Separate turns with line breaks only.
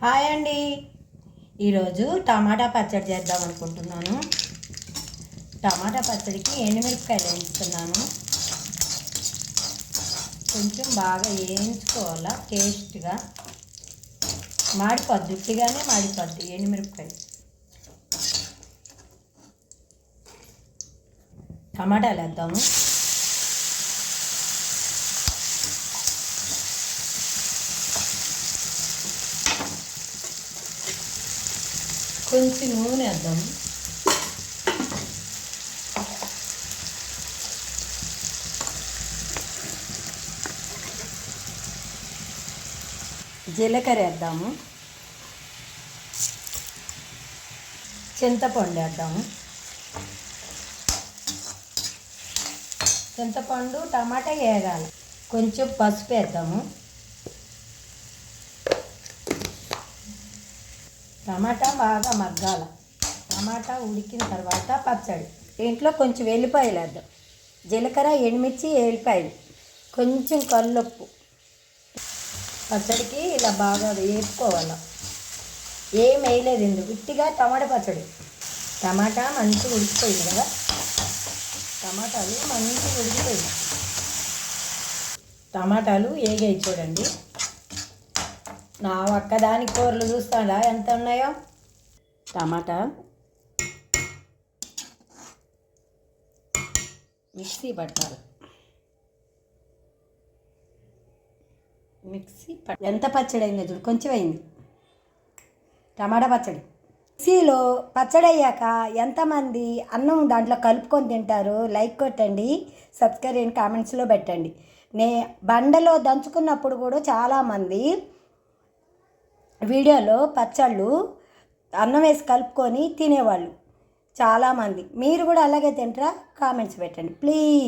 Hi అండి. ఈరోజు టమాటా పచ్చడి చేద్దాం అనుకుంటున్నాను. టమాటా పచ్చడికి ఎండుమిరపకాయలు వేయిస్తున్నాను. కొంచెం బాగా వేయించుకోవాలా, టేస్ట్గా మాడిపోద్ది, ఉట్టిగానే మాడిపోద్ది ఎండుమిరపకాయ. టమాటాలు వేద్దాము. కొంచెం నూనె వేద్దాం. జీలకర్ర వేద్దాము. చింతపండు వేద్దాము. చింతపండు టమాటా వేగాలి. కొంచెం పసుపు వేద్దాము. టమాటా బాగా మగ్గాల. టమాటా ఉడికిన తర్వాత పచ్చడి. దీంట్లో కొంచెం వెల్లిపాయలు వేద్దాం. జీలకర్ర, ఎండుమిర్చి, వెల్లిపాయలు, కొంచెం కల్లుప్పు. పచ్చడికి ఇలా బాగా వేపుకోవాలి. ఏం వేయలేదు ఇందుకు, ఉట్టిగా టమాటా పచ్చడి. టమాటా మంచిగా ఉడికిపోయింది కదా, టమాటాలు మంచిగా ఉడికిపోయింది. టమాటాలు ఏగాయి చూడండి. నా ఒక్కదాని కూరలు చూస్తాడా ఎంత ఉన్నాయో. టమాటా మిక్సీ పట్టాలి. ఎంత పచ్చడి అయిందో చూడు, కొంచెం అయింది టమాటా పచ్చడి. మిక్సీలో పచ్చడి అయ్యాక ఎంతమంది అన్నం దాంట్లో కలుపుకొని తింటారు? లైక్ కొట్టండి, సబ్స్క్రైబ్ చేయండి, కామెంట్స్లో పెట్టండి. బండలో దంచుకున్నప్పుడు కూడా చాలామంది వీడియోలో పచ్చళ్ళు అన్నం వేసి కలుపుకొని తినేవాళ్ళు చాలామంది. మీరు కూడా అలాగే తింటారా? కామెంట్స్ పెట్టండి ప్లీజ్.